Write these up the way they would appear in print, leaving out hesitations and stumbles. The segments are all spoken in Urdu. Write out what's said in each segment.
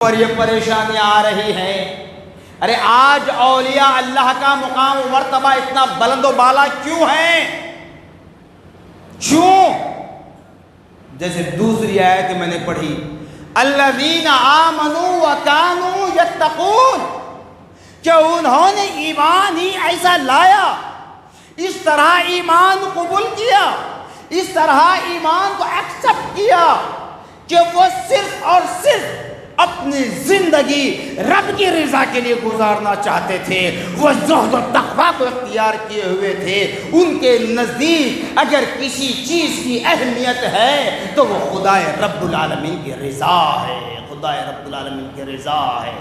اور یہ پریشانیاں آ رہی ہیں۔ ارے آج اولیاء اللہ کا مقام و مرتبہ اتنا بلند و بالا کیوں ہے؟ کیوں؟ جیسے دوسری آیت میں نے پڑھی، الذین آمنوا وکانوا یتقون، کہ انہوں نے ایمان ہی ایسا لایا، اس طرح ایمان قبول کیا، اس طرح ایمان کو ایکسپٹ کیا کہ وہ صرف اور صرف اپنی زندگی رب کی رضا کے لیے گزارنا چاہتے تھے، وہ زہد و تقوی کو اختیار کیے ہوئے تھے۔ ان کے نزدیک اگر کسی چیز کی اہمیت ہے تو وہ خدائے رب العالمین کی رضا ہے، خدائے رب العالمین کی رضا ہے۔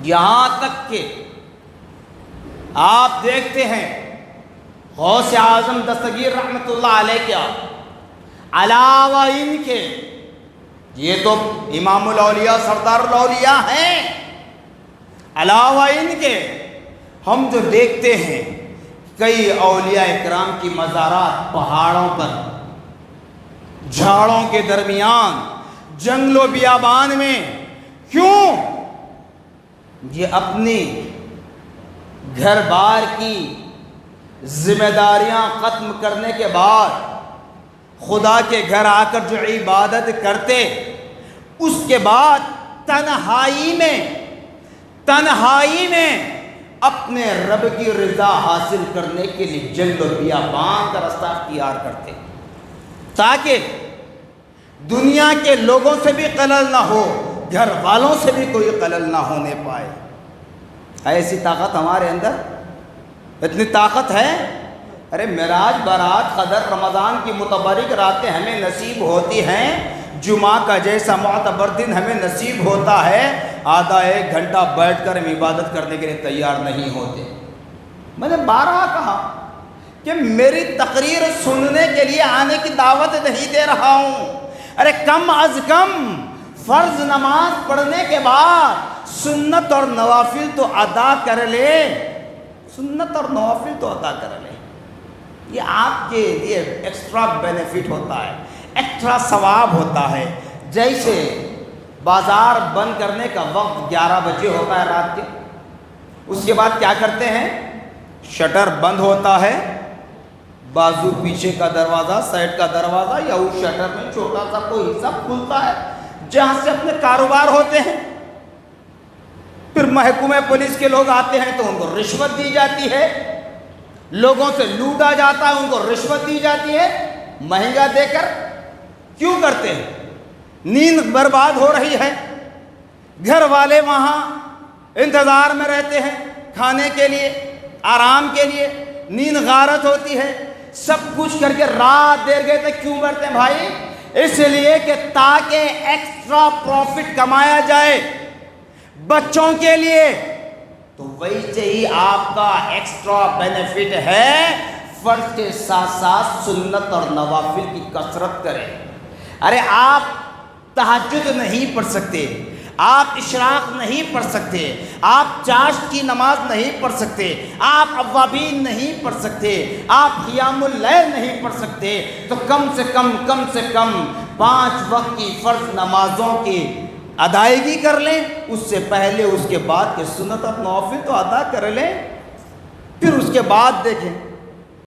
یہاں تک کہ آپ دیکھتے ہیں غوث اعظم دستگیر رحمۃ اللہ علیہ کیا علاوہ ان کے، یہ تو امام الاولیاء سردار الاولیاء ہیں، علاوہ ان کے ہم جو دیکھتے ہیں کئی اولیاء اکرام کی مزارات پہاڑوں پر، جھاڑوں کے درمیان، جنگل و بیابان میں، کیوں؟ یہ اپنی گھر بار کی ذمہ داریاں ختم کرنے کے بعد خدا کے گھر آ کر جو عبادت کرتے، اس کے بعد تنہائی میں اپنے رب کی رضا حاصل کرنے کے لیے جنگل و بیابان کا راستہ اختیار کرتے، تاکہ دنیا کے لوگوں سے بھی خلل نہ ہو، گھر والوں سے بھی کوئی خلل نہ ہونے پائے۔ ایسی طاقت ہمارے اندر، اتنی طاقت ہے۔ ارے معراج، برات، قدر، رمضان کی متبرک راتیں ہمیں نصیب ہوتی ہیں، جمعہ کا جیسا معتبر دن ہمیں نصیب ہوتا ہے، آدھا ایک گھنٹہ بیٹھ کر ہم عبادت کرنے کے لیے تیار نہیں ہوتے۔ میں نے بارہا کہا کہ میری تقریر سننے کے لیے آنے کی دعوت نہیں دے رہا ہوں، ارے کم از کم فرض نماز پڑھنے کے بعد سنت اور نوافل تو ادا کر لے، سنت اور نوافل تو ادا کر لے۔ یہ آپ کے لیے ایکسٹرا بینیفٹ ہوتا ہے، ایکسٹرا ثواب ہوتا ہے۔ جیسے بازار بند کرنے کا وقت 11 بجے ہوتا ہے رات کے، اس کے بعد کیا کرتے ہیں؟ شٹر بند ہوتا ہے، بازو پیچھے کا دروازہ، سائڈ کا دروازہ یا اس شٹر میں چھوٹا سا کوئی حصہ کھلتا ہے جہاں سے اپنے کاروبار ہوتے ہیں۔ پھر محکمہ پولیس کے لوگ آتے ہیں تو ان کو رشوت دی جاتی ہے، لوگوں سے لوٹا جاتا ہے، ان کو رشوت دی جاتی ہے مہنگا دے کر۔ کیوں کرتے ہیں؟ نیند برباد ہو رہی ہے، گھر والے وہاں انتظار میں رہتے ہیں کھانے کے لیے، آرام کے لیے، نیند غارت ہوتی ہے، سب کچھ کر کے رات دیر گئے تک کیوں کرتے ہیں بھائی؟ اس لیے کہ تاکہ ایکسٹرا پروفٹ کمایا جائے بچوں کے لیے۔ تو ویسے ہی آپ کا ایکسٹرا بینیفٹ ہے فرض کے ساتھ ساتھ سنت اور نوافل کی کثرت کریں۔ ارے آپ تہجد نہیں پڑھ سکتے، آپ اشراق نہیں پڑھ سکتے، آپ چاشت کی نماز نہیں پڑھ سکتے، آپ اوابین نہیں پڑھ سکتے، آپ قیام اللیل نہیں پڑھ سکتے، تو کم سے کم 5 وقت کی فرض نمازوں کی ادائیگی کر لیں، اس سے پہلے اس کے بعد کے سنت اور نوافل تو ادا کر لیں، پھر اس کے بعد دیکھیں